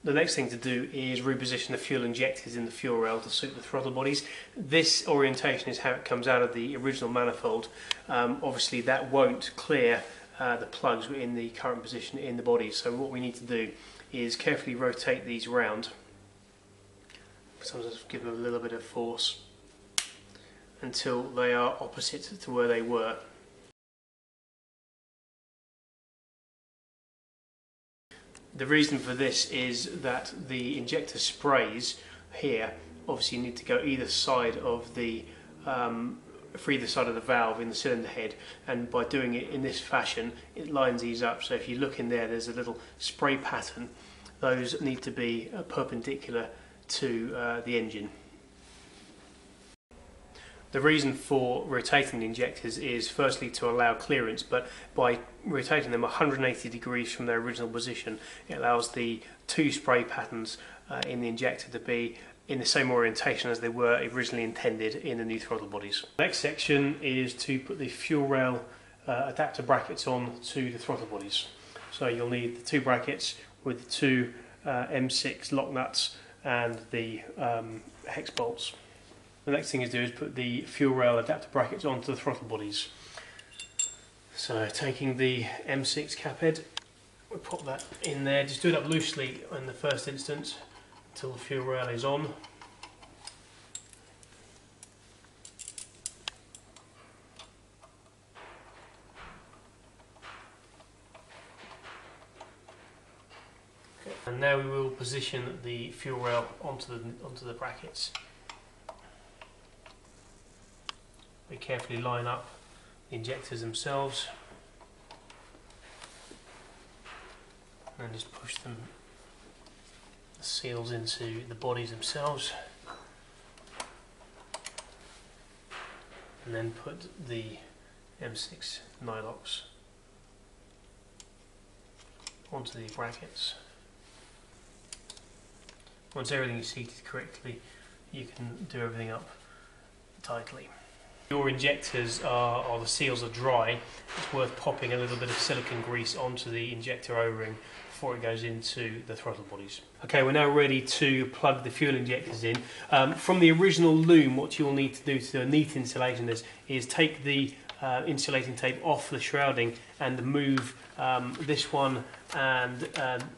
The next thing to do is reposition the fuel injectors in the fuel rail to suit the throttle bodies. This orientation is how it comes out of the original manifold. Obviously that won't clear the plugs in the current position in the body, so what we need to do is carefully rotate these round. Sometimes give them a little bit of force until they are opposite to where they were. The reason for this is that the injector sprays here obviously need to go either side of the for either side of the valve in the cylinder head, and by doing it in this fashion it lines these up. So if you look in there, there's a little spray pattern. Those need to be perpendicular to the engine. The reason for rotating the injectors is firstly to allow clearance, but by rotating them 180 degrees from their original position, it allows the two spray patterns in the injector to be in the same orientation as they were originally intended in the new throttle bodies. The next section is to put the fuel rail adapter brackets on to the throttle bodies. So you'll need the two brackets with the two M6 lock nuts and the hex bolts. The next thing to do is put the fuel rail adapter brackets onto the throttle bodies. So taking the M6 cap head, we'll pop that in there. Just do it up loosely in the first instance until the fuel rail is on. And now we will position the fuel rail onto the brackets. We carefully line up the injectors themselves and just push the seals into the bodies themselves, and then put the M6 nylocks onto the brackets. Once everything is seated correctly, you can do everything up tightly. Your injectors or the seals are dry, it's worth popping a little bit of silicone grease onto the injector O-ring before it goes into the throttle bodies. Okay, we're now ready to plug the fuel injectors in. From the original loom, what you'll need to do to do a neat installation of this is take the insulating tape off the shrouding and move this one and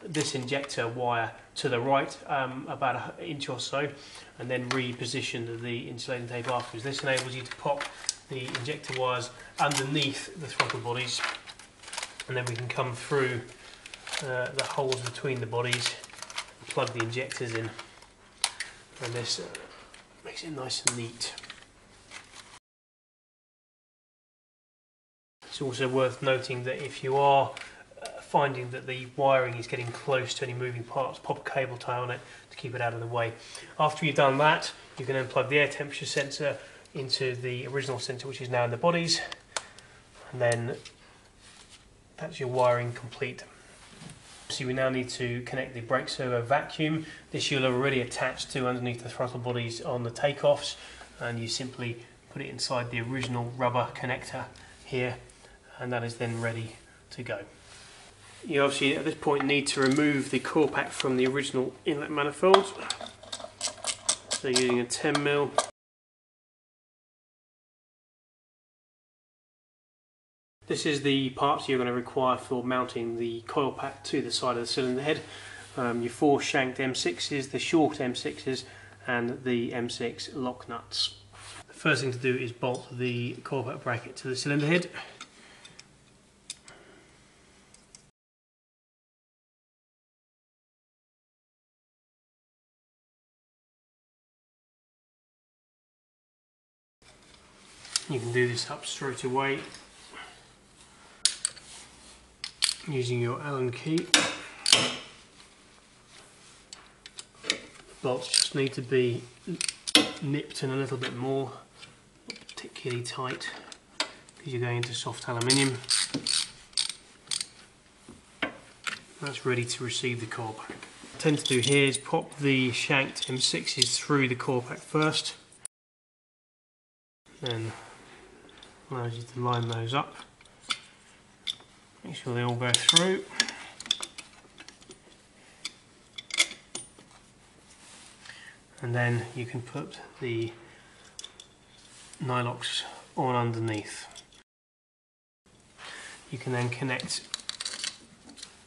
this injector wire to the right about an inch or so, and then reposition the insulating tape afterwards. This enables you to pop the injector wires underneath the throttle bodies, and then we can come through the holes between the bodies and plug the injectors in, and this makes it nice and neat. It's also worth noting that if you are finding that the wiring is getting close to any moving parts, pop a cable tie on it to keep it out of the way. After you've done that, you can then plug the air temperature sensor into the original sensor, which is now in the bodies, and then that's your wiring complete. So we now need to connect the brake servo vacuum. This you'll have already attached to underneath the throttle bodies on the takeoffs, and you simply put it inside the original rubber connector here, and that is then ready to go. You obviously at this point need to remove the coil pack from the original inlet manifold. So using a 10mm. This is the parts you're going to require for mounting the coil pack to the side of the cylinder head. Your 4 shanked M6s, the short M6s, and the M6 lock nuts. The first thing to do is bolt the coil pack bracket to the cylinder head. You can do this up straight away using your Allen key. Bolts just need to be nipped in a little bit more, not particularly tight because you're going into soft aluminium. That's ready to receive the coil pack. What I tend to do here is pop the shanked M6s through the coil pack first, then allows you to line those up. Make sure they all go through. and then you can put the nylocks on underneath. You can then connect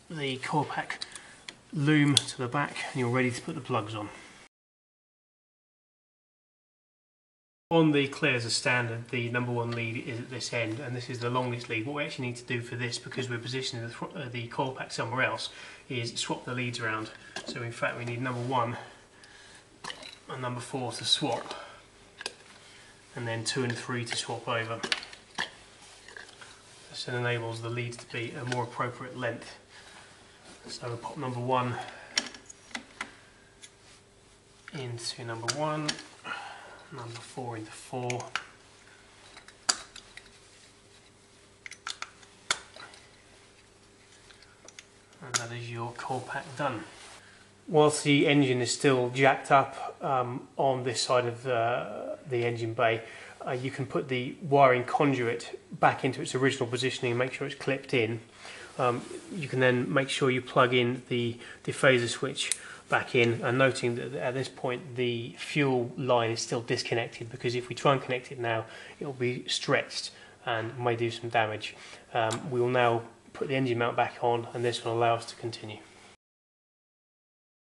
the coil pack loom to the back and you're ready to put the plugs on. On the Clios as standard, the number one lead is at this end, and this is the longest lead. What we actually need to do for this, because we're positioning the coil pack somewhere else, is swap the leads around. So in fact we need number 1 and number 4 to swap, and then 2 and 3 to swap over. This enables the leads to be a more appropriate length. So we'll pop number 1 into number 1, number 4 into 4, and that is your coil pack done. Whilst the engine is still jacked up on this side of the engine bay, you can put the wiring conduit back into its original positioning and make sure it's clipped in. You can then make sure you plug in the phaser switch back in, and noting that at this point the fuel line is still disconnected, because if we try and connect it now it will be stretched and may do some damage. We will now put the engine mount back on, and this will allow us to continue.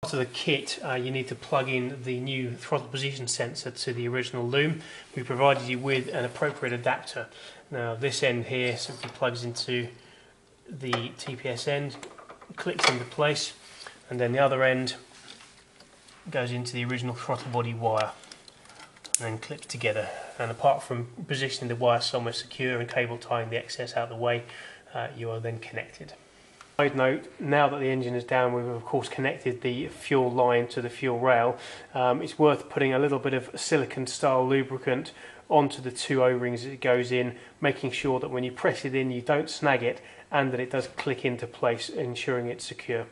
After the kit, you need to plug in the new throttle position sensor to the original loom. We provided you with an appropriate adapter. Now this end here simply plugs into the TPS end, clicks into place, and then the other end goes into the original throttle body wire and then clips together. And apart from positioning the wire somewhere secure and cable tying the excess out of the way, you are then connected. Side note, now that the engine is down, we've of course connected the fuel line to the fuel rail. It's worth putting a little bit of silicone style lubricant onto the 2 O-rings as it goes in, making sure that when you press it in you don't snag it and that it does click into place, ensuring it's secure.